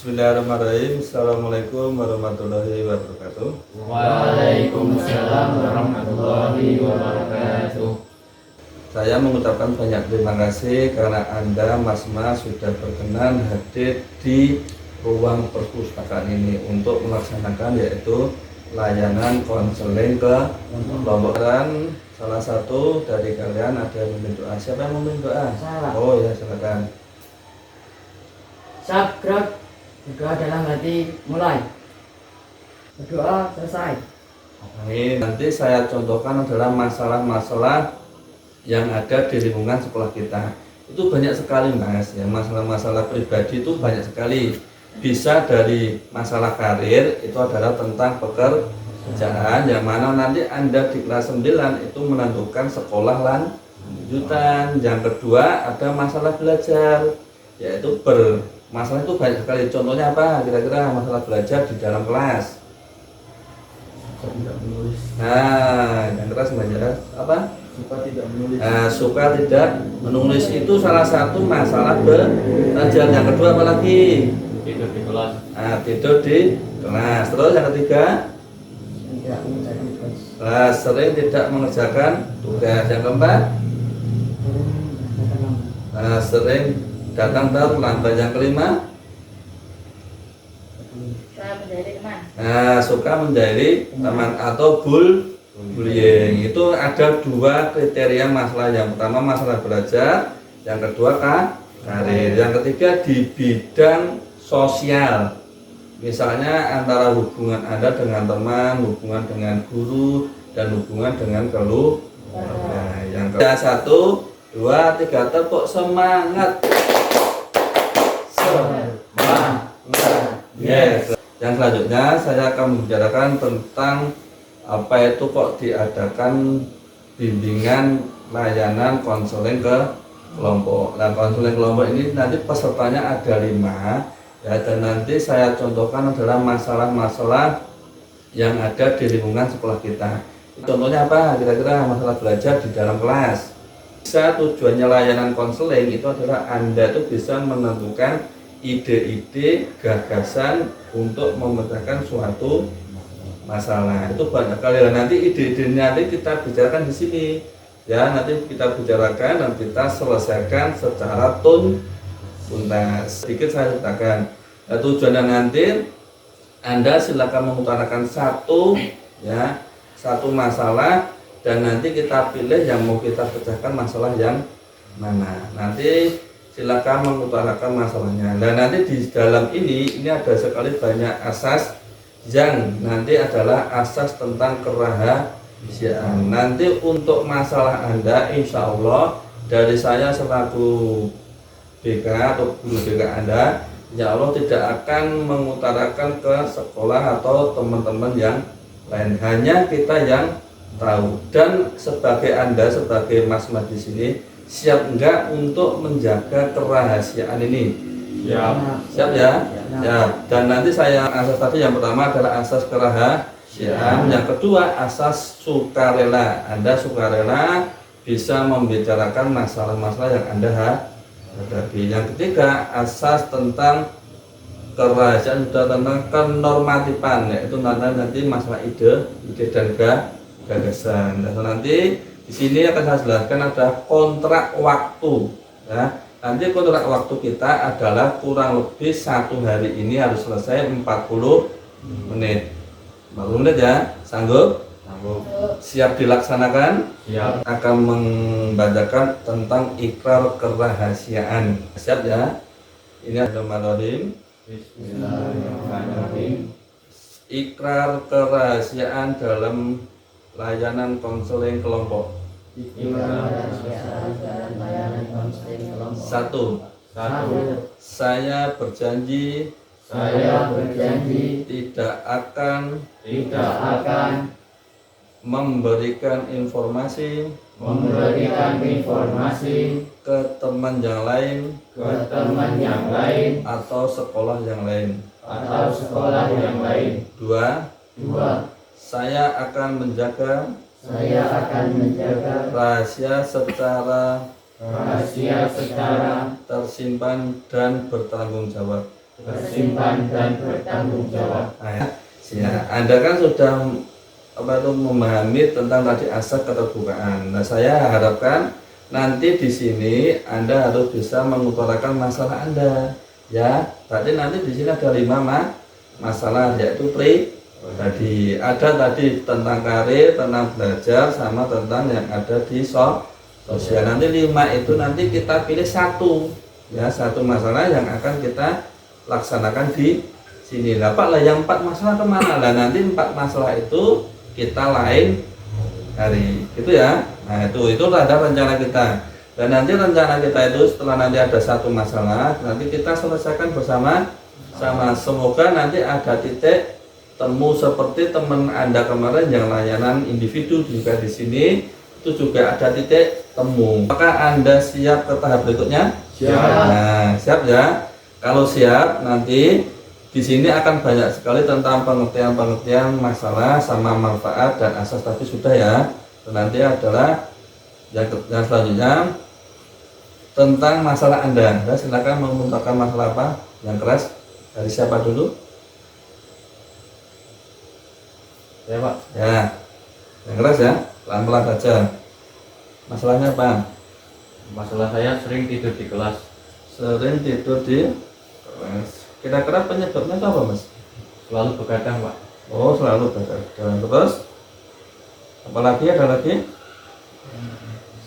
Bismillahirrahmanirrahim. Assalamualaikum warahmatullahi wabarakatuh. Waalaikumsalam warahmatullahi wabarakatuh. Saya mengucapkan banyak terima kasih karena Anda Mas sudah berkenan hadir di ruang perpustakaan ini untuk melaksanakan yaitu layanan konseling ke kelompok. Dan salah satu dari kalian ada yang memimpin doa. Siapa yang memimpin doa? Saya. Oh ya, silakan. Sagrad berdoa dalam hati mulai. Berdoa selesai. Amin. Nanti saya contohkan adalah masalah-masalah yang ada di lingkungan sekolah kita. Itu banyak sekali Mas, ya masalah-masalah pribadi itu banyak sekali. Bisa dari masalah karir, itu adalah tentang pekerjaan, yang mana nanti Anda di kelas 9 itu menentukan sekolah lanjutan. Yang kedua ada masalah belajar, yaitu masalah itu banyak sekali. Contohnya apa? Kira-kira masalah belajar di dalam kelas. Nah, yang keras belajar apa? Suka tidak menulis. Suka tidak menulis itu salah satu masalah belajar. Yang kedua apa lagi? Tidur di kelas. Tidur di kelas. Terus yang ketiga, Tidak mengerjakan tugas. sering tidak mengerjakan tugas. Yang keempat, sering datang terlambat. Yang kelima, suka menjadi teman atau bullying. Itu ada dua kriteria masalah. Yang pertama masalah belajar, yang kedua karir, yang ketiga di bidang sosial. Misalnya antara hubungan Anda dengan teman, hubungan dengan guru, dan hubungan dengan keluarga. Yang ketiga 1, 2, 3 tepuk semangat. Yes. Yang selanjutnya saya akan membicarakan tentang apa itu kok diadakan bimbingan layanan konseling ke kelompok. Nah, konseling kelompok ini nanti pesertanya ada 5 ya, dan nanti saya contohkan adalah masalah-masalah yang ada di lingkungan sekolah kita. Contohnya apa? Kira-kira masalah belajar di dalam kelas. Bisa tujuannya layanan konseling itu adalah Anda itu bisa menentukan ide-ide, gagasan untuk memecahkan suatu masalah. Itu banyak kali. Nanti ide-ide nanti kita bicarakan di sini. Ya, nanti kita bicarakan dan kita selesaikan secara tuntas. Sedikit saya ceritakan. Nah, tujuannya nanti Anda silakan mengutarakan satu masalah dan nanti kita pilih yang mau kita pecahkan masalah yang mana. Nanti silakan mengutarakan masalahnya. Dan nanti di dalam ini ada sekali banyak asas yang nanti adalah asas tentang kerahasiaan. Nanti untuk masalah Anda, insya Allah dari saya selaku BK atau guru BK Anda, insya Allah tidak akan mengutarakan ke sekolah atau teman-teman yang lain. Hanya kita yang tahu. Dan sebagai Anda, sebagai Mas di sini, siap enggak untuk menjaga kerahasiaan ini? Siap ya? Ya. Dan nanti saya asas tadi yang pertama adalah asas kerahasiaan, yang kedua asas sukarela. Anda sukarela bisa membicarakan masalah-masalah yang Anda hadapi. Yang ketiga asas tentang kerahasiaan sudah tentang kenormatifan, yaitu nanti masalah ide dan gagasan. Dan nanti di sini akan saya jelaskan ada kontrak waktu. Ya, nanti kontrak waktu kita adalah kurang lebih 1 hari ini harus selesai 40 menit. 40 menit ya, sanggup? Sanggup. Siap dilaksanakan? Siap. Akan membacakan tentang ikrar kerahasiaan. Siap ya? Ini adalah Bismillahirrahmanirrahim. Bismillahirrahmanirrahim. Ikrar kerahasiaan dalam layanan konseling kelompok. 1. Saya berjanji tidak akan memberikan informasi ke teman yang lain atau sekolah yang lain. 2. Saya akan menjaga rahasia secara tersimpan dan bertanggung jawab. tersimpan dan bertanggung jawab. Nah, ya, Anda kan sudah memahami tentang tadi asas keterbukaan. Nah, saya harapkan nanti di sini Anda harus bisa mengutarakan masalah Anda. Ya, tadi nanti di sini ada 5 masalah, yaitu tadi ada tadi tentang karir, tentang belajar, sama tentang yang ada di sosial. Nanti 5 itu nanti kita pilih satu, ya, satu masalah yang akan kita laksanakan di sini. Lah Pak, lah yang 4 masalah kemana? Lah nanti 4 masalah itu kita lain hari, gitu ya. Nah itu ada rencana kita. Dan nanti rencana kita itu setelah nanti ada satu masalah, nanti kita selesaikan bersama-sama. Semoga nanti ada titik temu seperti teman Anda kemarin yang layanan individu juga di sini itu juga ada titik temu. Apakah Anda siap ke tahap berikutnya? Siap. Nah, siap ya. Kalau siap, nanti di sini akan banyak sekali tentang pengertian masalah sama manfaat dan asas tadi sudah ya. Dan nanti adalah yang selanjutnya tentang masalah Anda. Ya, silakan mengungkapkan masalah apa yang keras. Dari siapa dulu? Ya Pak. Ya, yang keras ya, pelan-pelan saja. Masalahnya apa? Masalah saya sering tidur di kelas. Sering tidur di kelas. Kira-kira penyebabnya itu apa, Mas? Selalu begadang Pak. Oh, selalu begadang. Terus? Apalagi ada lagi?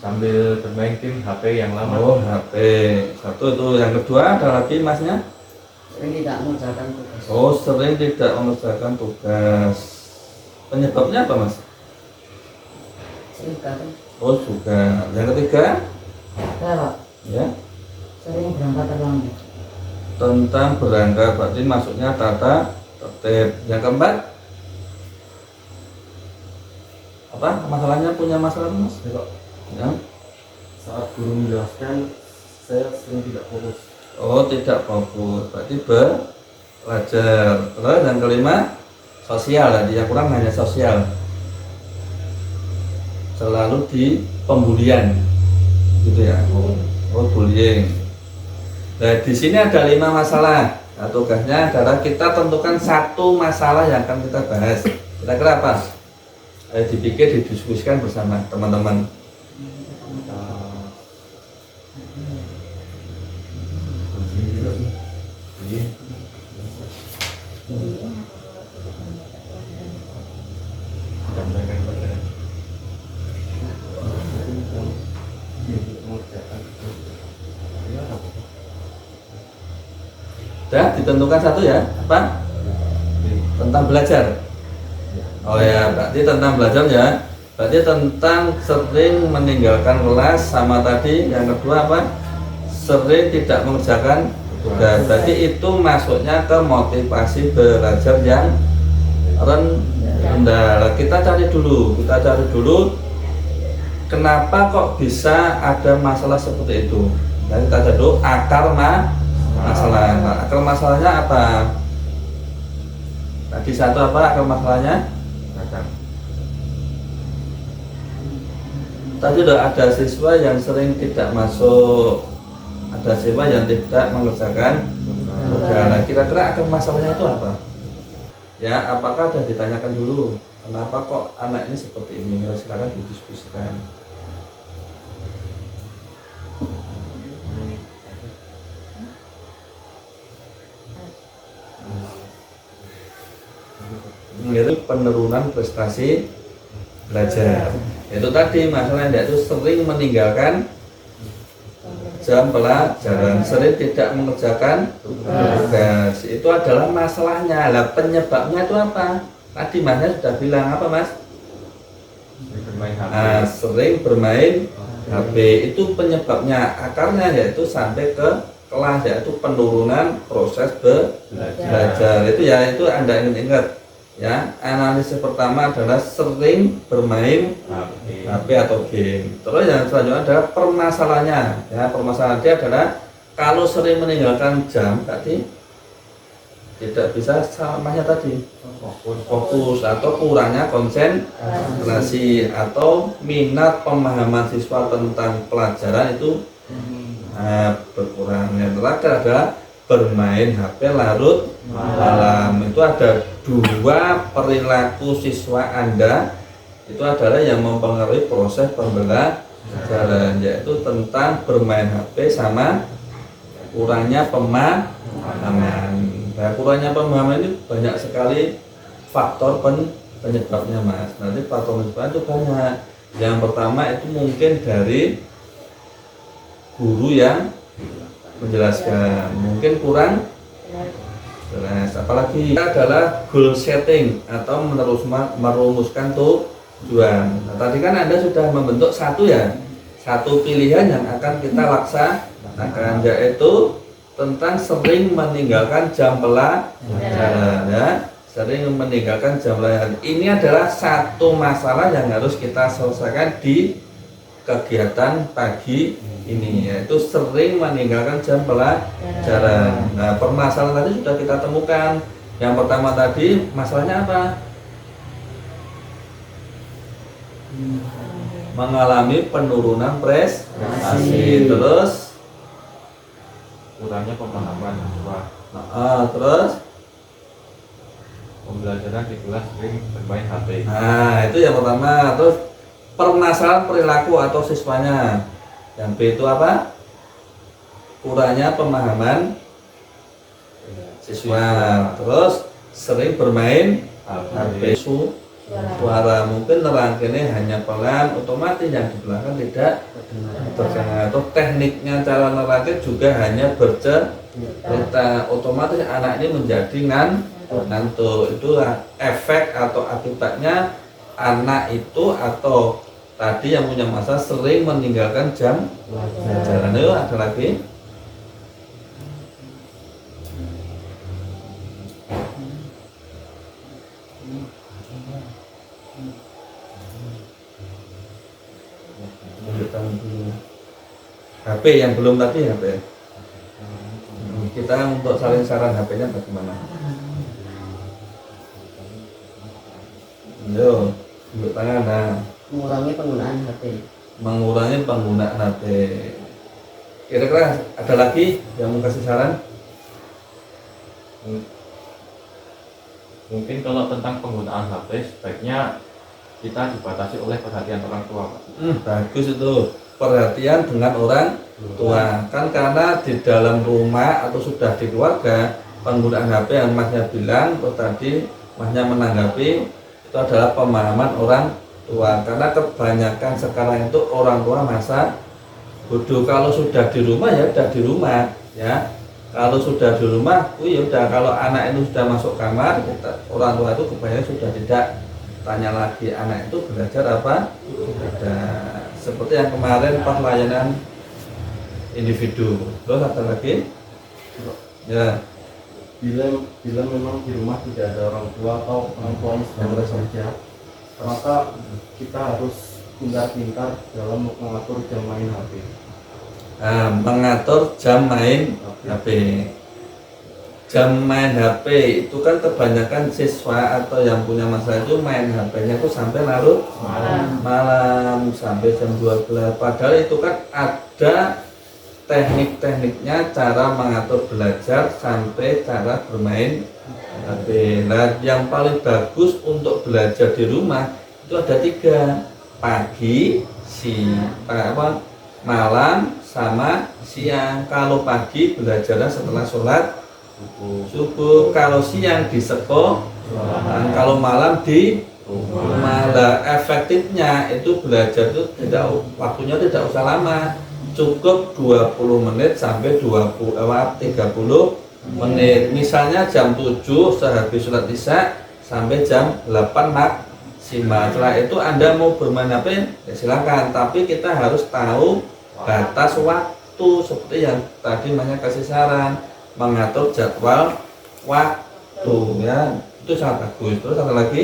Sambil bermain game HP yang lama. Oh, HP. Satu itu. Yang kedua ada lagi Masnya? Sering tidak mengerjakan tugas. Oh, sering tidak mengerjakan tugas. Penyebabnya apa, Mas? Sering begadang. Oh, juga. Yang ketiga? Saya Pak, Ya. sering berangkat terlambat. Tentang berangkat, berarti maksudnya tata tertib. Yang keempat? Apa? Masalahnya punya masalah, Mas? Ya, Pak. Ya. Saat guru menjelaskan, saya sering tidak fokus. Oh, tidak fokus. Berarti belajar. Terus yang kelima? Sosial. Tadi yang kurang hanya sosial. Selalu di pembulian. Gitu ya. Oh, bullying. Nah, di sini ada 5 masalah. Nah, tugasnya adalah kita tentukan satu masalah yang akan kita bahas. Kira-kira apa? Ayo dipikir, didiskusikan bersama teman-teman. Sudah ditentukan satu ya, apa? Tentang belajar. Oh ya, berarti tentang belajar ya. Berarti tentang sering meninggalkan kelas, sama tadi yang kedua apa? Sering tidak mengerjakan tugas. Berarti itu masuknya ke motivasi belajar yang rendah. Kita cari dulu kenapa kok bisa ada masalah seperti itu. Dan kita cari dulu akar masalah. Nah, akar masalahnya apa? Tadi satu apa akar masalahnya? Tadi udah ada siswa yang sering tidak masuk, ada siswa yang tidak mengerjakan tugas. Nah, kira-kira akar masalahnya itu apa? Ya, apakah sudah ditanyakan dulu kenapa kok anak ini seperti ini? Silakan didiskusikan. Itu penurunan prestasi belajar. Itu tadi masalahnya itu sering meninggalkan jam pelajaran, sering tidak mengerjakan tugas. Itu adalah masalahnya. Lah penyebabnya itu apa? Tadi Masnya sudah bilang apa, Mas? Bermain HP. Nah, sering bermain HP itu penyebabnya. Akarnya yaitu sampai ke kelas, yaitu penurunan proses belajar. Itu ya, itu Anda ingat. Ya, analisis pertama adalah sering bermain HP atau game. Terus yang selanjutnya adalah permasalahannya. Ya, permasalahan dia adalah kalau sering meninggalkan jam tadi tidak bisa samanya tadi fokus atau kurangnya konsentrasi atau minat pemahaman siswa tentang pelajaran itu berkurang. Yang terakhir adalah bermain HP larut malam. Itu ada dua perilaku siswa Anda itu adalah yang mempengaruhi proses pembelajaran, yaitu tentang bermain HP sama kurangnya pemahaman. Nah, kurangnya pemahaman ini banyak sekali faktor penyebabnya, Mas. Nanti faktor penyebabnya itu banyak. Yang pertama itu mungkin dari guru yang menjelaskan, mungkin kurang jelas. Apalagi adalah goal setting atau merumuskan tujuan. Nah, tadi kan Anda sudah membentuk satu pilihan yang akan kita laksanakan, yaitu tentang sering meninggalkan jam pelajaran ya. Sering meninggalkan jam pelajaran. Ini adalah satu masalah yang harus kita selesaikan di kegiatan pagi ini, yaitu sering meninggalkan jam pelajaran. Nah, permasalahan tadi sudah kita temukan. Yang pertama tadi masalahnya apa? Mengalami penurunan prestasi. Terus kurangnya pemahaman siswa, terus pembelajaran di kelas sering bermain HP. nah itu yang pertama. Terus permasalahan perilaku atau siswanya. Yang B itu apa? Kurangnya pemahaman siswa. Terus sering bermain HP. Suara mungkin nerangkene hanya pelan, otomatis yang di belakang tidak terdengar. Atau tekniknya cara nerangke juga hanya bercerita, otomatis anak ini menjadi ngantuk. Itulah efek atau akibatnya anak itu atau tadi yang punya masalah sering meninggalkan jam pelajaran. Yuk, ada lagi. HP yang belum tadi HP. Kita untuk saling saran HP-nya bagaimana? Yo, tunjuk tangan. Nah, Mengurangi penggunaan HP. mengurangi penggunaan HP. Kira-kira ada lagi yang mau kasih saran? Mungkin kalau tentang penggunaan HP sebaiknya kita dibatasi oleh perhatian orang tua, Pak. Bagus itu, perhatian dengan orang tua. Kan karena di dalam rumah atau sudah di keluarga penggunaan HP yang Masnya bilang tadi, Masnya menanggapi itu adalah pemahaman orang tua. Karena kebanyakan sekarang itu orang tua masa bodoh. Kalau sudah di rumah ya sudah di rumah ya. Kalau sudah di rumah, ya udah. Kalau anak itu sudah masuk kamar, orang tua itu kebanyakan sudah tidak tanya lagi anak itu belajar apa. Seperti yang kemarin pas layanan individu. Terus ada lagi? Ya. Bila memang di rumah tidak ada orang tua atau orang tuanya sedang bekerja, maka kita harus pintar-pintar dalam mengatur jam main HP. Mengatur jam main HP. Jam main HP itu kan kebanyakan siswa atau yang punya masalah itu main HP-nya itu sampai larut malam sampai jam 12. Padahal itu kan ada teknik-tekniknya cara mengatur belajar sampai cara bermain HP. Nah, yang paling bagus untuk belajar di rumah itu ada 3: pagi, malam, sama siang. Kalau pagi belajarnya setelah sholat subuh, kalau siang di sekolah, kalau malam di rumah. Efektifnya itu belajar itu waktunya tidak usah lama, cukup 20 menit sampai 30 menit. Misalnya jam 7 sehabis sholat isya sampai jam 8 maksimal. Setelah itu Anda mau bermain HP ya silakan, tapi kita harus tahu batas waktu seperti yang tadi Masnya kasih saran, mengatur jadwal waktu ya, itu sangat bagus. Terus ada lagi?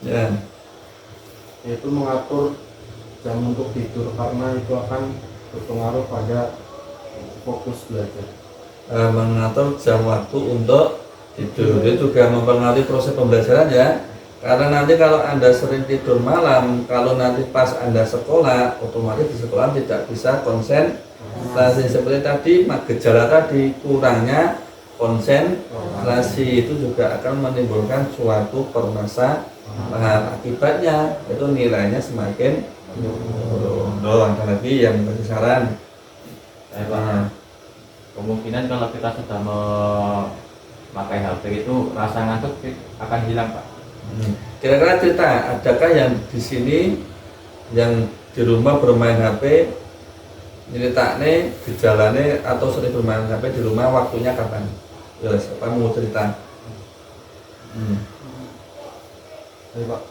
Ya. Yaitu mengatur jam untuk tidur, karena itu akan berpengaruh pada fokus belajar. Mengatur jam waktu untuk tidur itu juga mempengaruhi proses pembelajaran ya. Karena nanti kalau Anda sering tidur malam, kalau nanti pas Anda sekolah, otomatis di sekolah tidak bisa konsentrasi. Seperti tadi, gejala tadi kurangnya konsentrasi itu juga akan menimbulkan suatu permasalahan. Akibatnya itu nilainya semakin menurun. Ada lagi yang kasih saran. Saya Pak, kemungkinan kalau kita sudah memakai HP itu rasa ngantuk akan hilang Pak. Kira-kira cerita, adakah yang di sini yang di rumah bermain HP, ceritanya gejalanya atau sering bermain HP di rumah, waktunya kapan? Ya, siapa mau cerita? Baik, Pak.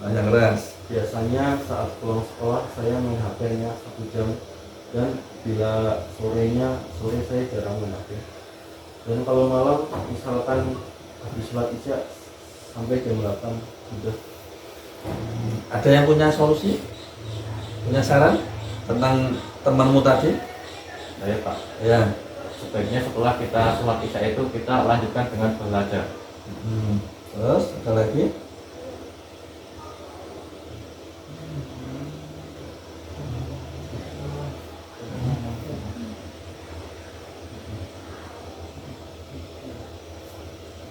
Banyak keras. Biasanya saat pulang sekolah saya main HP-nya 1 jam, dan bila sore saya jarang main HP. Dan kalau malam misalkan habis sholat isya sampai jam 8 sudah. Ada yang punya solusi? Punya saran tentang temanmu tadi? Saya Pak, Ya. sebaiknya setelah kita sholat isya itu kita lanjutkan dengan belajar. Terus ada lagi?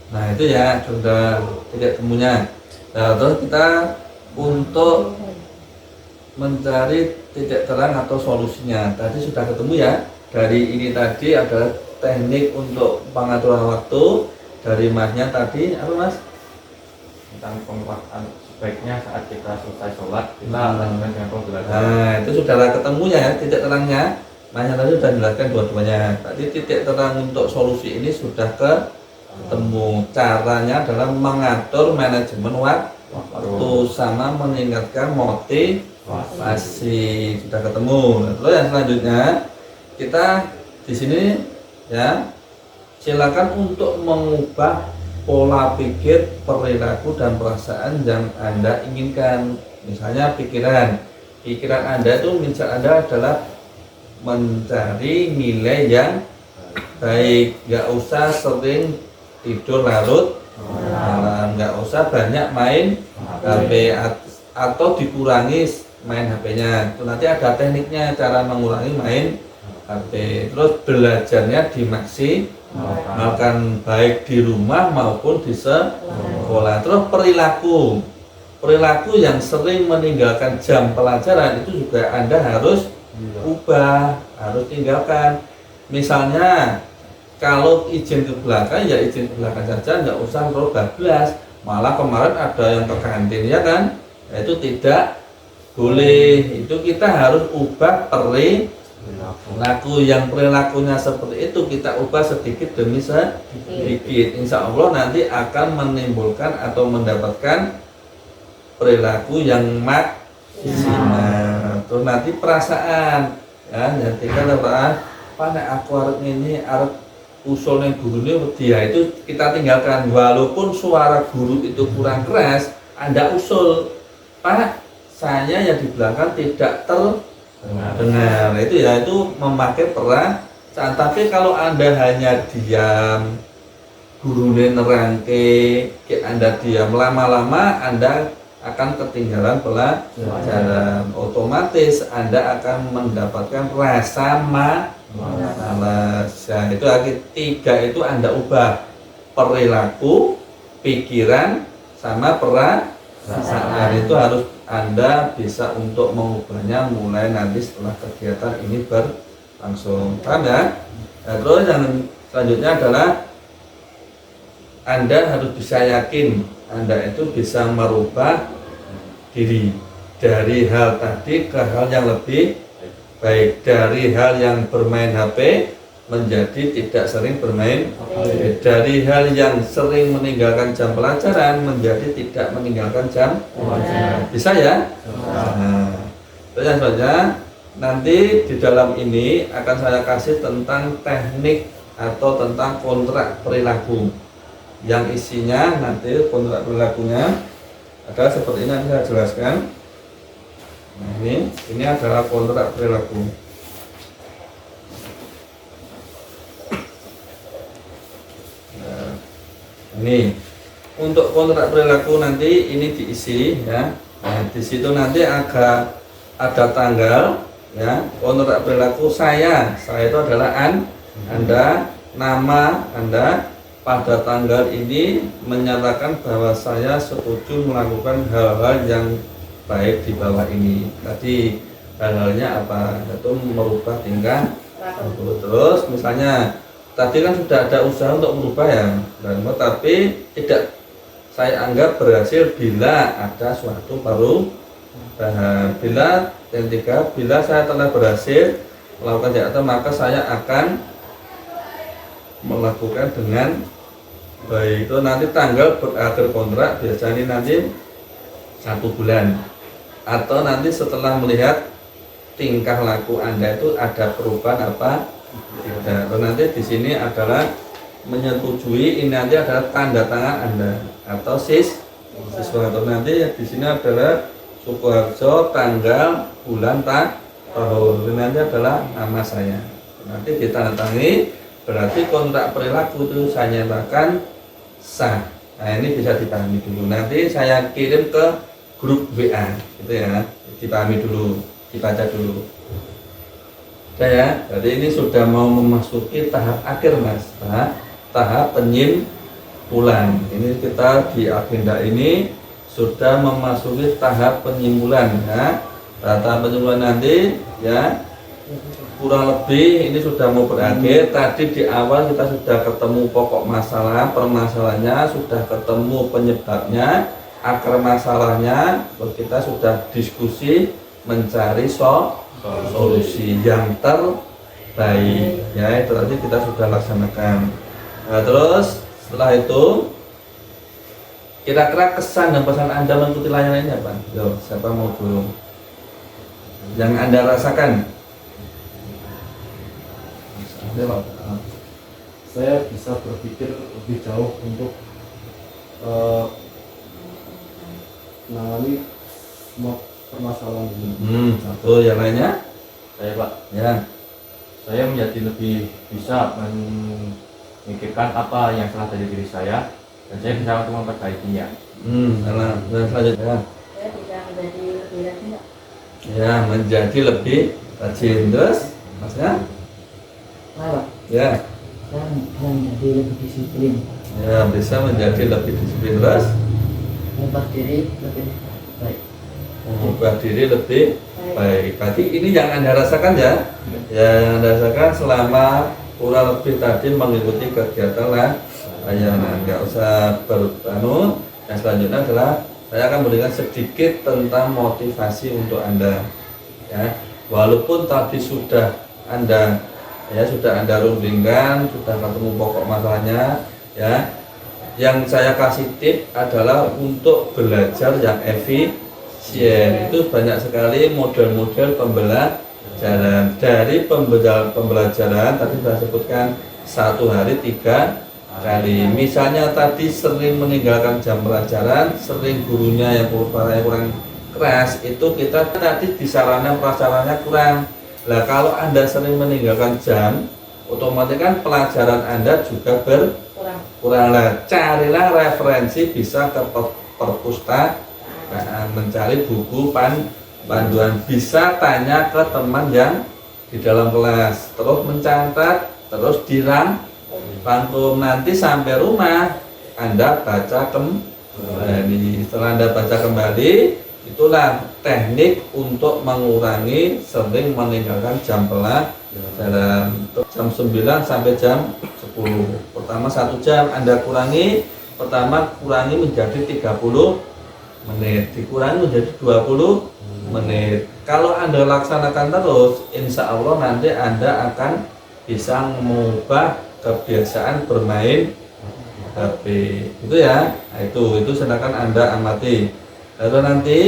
Nah itu ya sudah tidak temunya. Nah, terus kita untuk mencari titik terang atau solusinya tadi sudah ketemu ya. Dari ini tadi adalah teknik untuk pengaturan waktu. Dari masnya tadi apa mas? Tentang penguasaan sebaiknya saat kita selesai sholat kita lanjutkan dengan pembelajaran. Nah itu sudah ketemunya ya titik terangnya. Masnya tadi sudah jelaskan dua-duanya. Tadi titik terang untuk solusi ini sudah ketemu. Caranya adalah mengatur manajemen waktu sama meningkatkan motivasi. Sudah ketemu. Nah, terus yang selanjutnya kita di sini ya silakan untuk mengubah pola pikir, perilaku dan perasaan yang Anda inginkan. Misalnya pikiran Anda itu misal Anda adalah mencari nilai yang baik, nggak usah sering tidur larut malam, nggak usah banyak main HP atau dikurangi main HP-nya. Itu nanti ada tekniknya cara mengurangi main HP. Terus belajarnya dimaksimalkan baik di rumah maupun di sekolah. Terus perilaku yang sering meninggalkan jam pelajaran itu juga Anda harus ubah, harus tinggalkan. Misalnya kalau izin ke belakang ya izin ke belakang saja, nggak usah terlalu bablas. Malah kemarin ada yang ke kantin ya kan, itu tidak boleh. Itu kita harus ubah perilaku. Yang perilakunya seperti itu kita ubah sedikit demi sedikit. Insya Allah nanti akan menimbulkan atau mendapatkan perilaku yang maksimal. Terus nanti perasaan ya, nanti kan apa aku harus ini harus usulnya guru ini dia itu kita tinggalkan. Walaupun suara guru itu kurang keras, Anda usul, Pak saya yang di belakang tidak terdengar. Itu ya itu memakai perasaan. Tapi kalau Anda hanya diam, gurunya nerangke, Anda diam lama-lama Anda akan ketinggalan pelajaran. Otomatis Anda akan mendapatkan rasa malas. Ya, itu tiga itu Anda ubah perilaku, pikiran, sama perasaan. Itu harus Anda bisa untuk mengubahnya mulai nanti setelah kegiatan ini berlangsung. Paham ya? Nah, terus yang selanjutnya adalah Anda harus bisa yakin Anda itu bisa merubah diri dari hal tadi ke hal yang lebih baik, dari hal yang bermain HP menjadi tidak sering bermain HP, dari hal yang sering meninggalkan jam pelajaran menjadi tidak meninggalkan jam pelajaran. Bisa ya? Nah, selanjutnya nanti di dalam ini akan saya kasih tentang teknik atau tentang kontrak perilaku, yang isinya nanti kontrak perilakunya adalah seperti ini, nanti saya jelaskan. Nah, ini adalah kontrak perilaku. Nah, ini untuk kontrak perilaku nanti ini diisi ya. Nah, di situ nanti agak ada tanggal ya. Kontrak perilaku saya itu adalah Anda, nama Anda pada tanggal ini menyatakan bahwa saya setuju melakukan hal-hal yang baik di bawah ini. Tadi hal-halnya apa? Itu merubah tingkah laku. Terus misalnya tadi kan sudah ada usaha untuk merubah ya, tapi tidak saya anggap berhasil bila ada suatu perubahan. Bila yang tiga, bila saya telah berhasil melakukan jakarta maka saya akan melakukan dengan baik. Itu nanti tanggal berakhir kontrak biasanya nanti 1 bulan, atau nanti setelah melihat tingkah laku Anda itu ada perubahan apa tidak. Nanti di sini adalah menyetujui, ini nanti adalah tanda tangan Anda atau siswa. Nanti di sini adalah Sukoharjo, tanggal, bulan, tahun. Ini nanti adalah nama saya. Nanti ditandatangani, berarti kontrak perilaku itu saya nyatakan sah. Nah ini bisa dipahami dulu. Nanti saya kirim ke grup WA, gitu ya. Dipahami dulu, dibaca dulu. Jadi ini sudah mau memasuki tahap akhir mas, tahap penyimpulan. Ini kita di agenda ini sudah memasuki tahap penyimpulan ya. Tahap penyimpulan nanti ya kurang lebih ini sudah mau berakhir. Tadi di awal kita sudah ketemu pokok masalah, permasalahannya, sudah ketemu penyebabnya, akar masalahnya. Kita sudah diskusi mencari solusi yang terbaik ya. Itu tadi kita sudah laksanakan. Nah, terus setelah itu kira-kira kesan dan pesan Anda mengikuti layanan ini apa? Yo, siapa mau dulu? Yang Anda rasakan? Saya bisa berpikir lebih jauh untuk menangani semua permasalahan ini. Satu, yang lainnya? Saya Pak, Ya. saya menjadi lebih bisa memikirkan apa yang salah dari diri saya, dan saya bisa untuk memperbaikinya. Dan selanjutnya? Saya bisa menjadi lebih rajin. Ya, menjadi lebih rajin. Terus, maksudnya? Pak, Ya. saya bisa menjadi lebih disiplin. Ya, bisa menjadi lebih disiplin. Terus, Mengubah diri lebih baik. mengubah diri lebih baik. Berarti ini yang Anda rasakan ya? Ya, yang Anda rasakan selama kurang lebih tadi mengikuti kegiatan layanan. Nggak usah beranu. Yang selanjutnya adalah saya akan berikan sedikit tentang motivasi untuk Anda. Ya, walaupun tadi sudah Anda rundingkan, sudah ketemu pokok masalahnya, ya. Yang saya kasih tip adalah untuk belajar yang efisien. Itu banyak sekali model-model pembelajaran. Dari pembelajaran tadi saya sebutkan 1 hari 3 kali. Misalnya tadi sering meninggalkan jam pelajaran, sering gurunya yang kurang keras, itu kita tadi di sarana prasarana kurang. Nah kalau Anda sering meninggalkan jam, otomatis kan pelajaran Anda juga berkurang. Lah, carilah referensi, bisa ke perpustakaan, mencari buku panduan, bisa tanya ke teman yang di dalam kelas, terus mencatat, terus dirangkum. Nanti sampai rumah Anda baca kembali. Setelah Anda baca kembali, itulah teknik untuk mengurangi sering meninggalkan jam pelajaran. Jam 9 sampai jam 10. Pertama 1 jam Anda kurangi, kurangi menjadi 30 menit, dikurangi menjadi 20 menit. Kalau Anda laksanakan terus, insya Allah nanti Anda akan bisa mengubah kebiasaan bermain HP. Itu ya. Nah, itu silakan Anda amati. Lalu nanti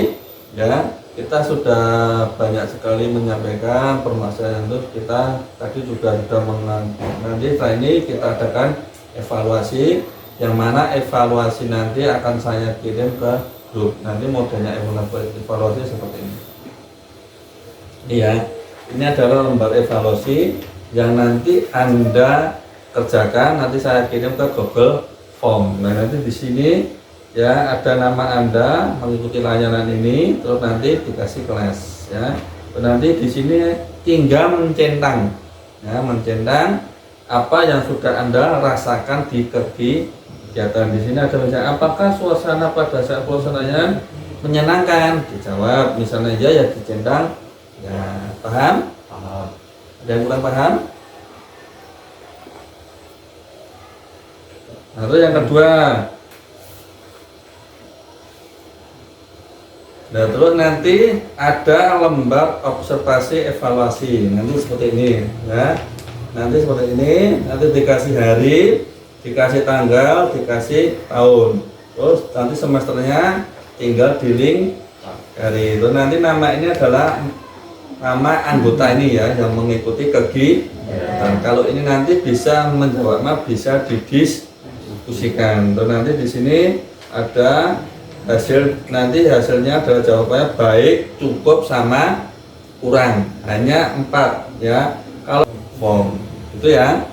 ya kita sudah banyak sekali menyampaikan permasalahan itu. Kita tadi sudah nanti setelah ini kita adakan evaluasi, yang mana evaluasi nanti akan saya kirim ke grup. Nanti modelnya evaluasi seperti ini. Iya, ini adalah lembar evaluasi yang nanti Anda kerjakan. Nanti saya kirim ke Google Form. Nah nanti di sini ya ada nama Anda mengikuti layanan ini, terus nanti dikasih kelas ya. Terus nanti di sini tinggal mencentang ya, mencentang apa yang sudah Anda rasakan di kegiatan. Di sini ada misalnya apakah suasana pada saat pelaksanaan menyenangkan, dijawab misalnya ya dicentang ya. Paham? Paham. Ada yang kurang paham? Lalu yang kedua, nah terus nanti ada lembar observasi evaluasi, nanti seperti ini ya, nanti seperti ini, nanti dikasih hari, dikasih tanggal, dikasih tahun, terus nanti semesternya tinggal di link hari. Terus nanti nama ini adalah nama anggota ini ya yang mengikuti kegiatan. Kalau ini nanti bisa menjawabnya, bisa didiskusikan. Terus nanti di sini ada hasil, nanti hasilnya adalah jawabannya baik, cukup, sama, kurang. Hanya 4 ya. Kalau form itu ya.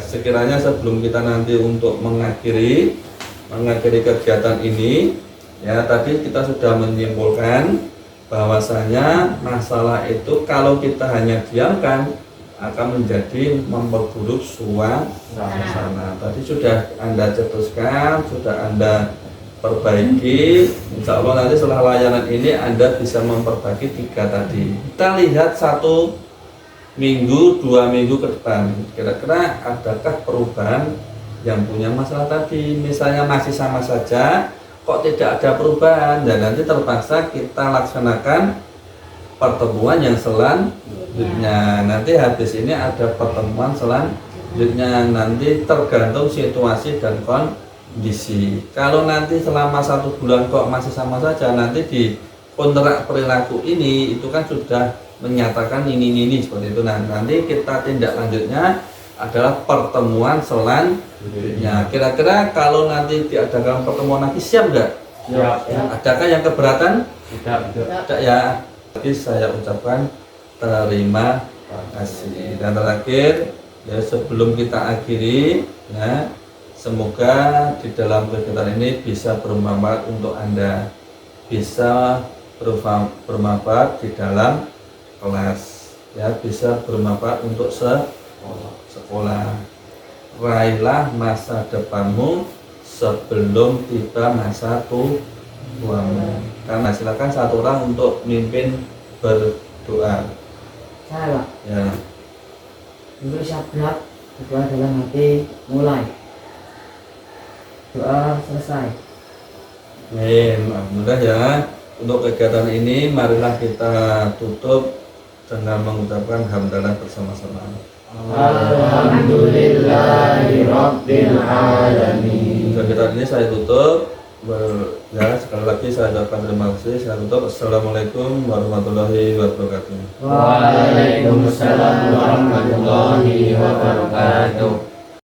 Sekiranya sebelum kita nanti untuk mengakhiri kegiatan ini ya, tadi kita sudah menyimpulkan bahwasanya masalah itu kalau kita hanya diamkan akan menjadi memperburuk suasana. Tadi sudah Anda cetuskan, sudah Anda perbaiki. Insya Allah nanti setelah layanan ini Anda bisa memperbaiki 3 tadi. Kita lihat 1 minggu, 2 minggu ke depan, kira-kira adakah perubahan yang punya masalah tadi. Misalnya masih sama saja, kok tidak ada perubahan, dan nanti terpaksa kita laksanakan pertemuan yang selanjutnya. Nanti habis ini ada pertemuan selanjutnya, nanti tergantung situasi dan kondisi. Kalau nanti selama 1 bulan kok masih sama saja, nanti di kontrak perilaku ini itu kan sudah menyatakan ini seperti itu. Nah, nanti kita tindak lanjutnya adalah pertemuan selanjutnya. Kira-kira kalau nanti diadakan pertemuan lagi siap nggak? Siap. Adakah yang keberatan? Tidak. Ya. Jadi saya ucapkan terima kasih. Dan terakhir ya, sebelum kita akhiri ya, semoga di dalam kegiatan ini bisa bermanfaat untuk Anda, bisa bermanfaat di dalam kelas ya, bisa bermanfaat untuk sekolah. Raihlah masa depanmu sebelum tiba masa tuamu. Karena silakan satu orang untuk mimpin berdoa. Saya Pak, Ya. untuk sabda doa dalam hati mulai, doa selesai. Alhamdulillah ya. Untuk kegiatan ini marilah kita tutup dengan mengucapkan hamdalah bersama-sama. Alhamdulillahirabbil alamin. Kegiatan ini saya tutup. Ya, sekali lagi saya ucapkan terima kasih. Saya tutup. Assalamualaikum warahmatullahi wabarakatuh. Waalaikumsalam warahmatullahi wabarakatuh.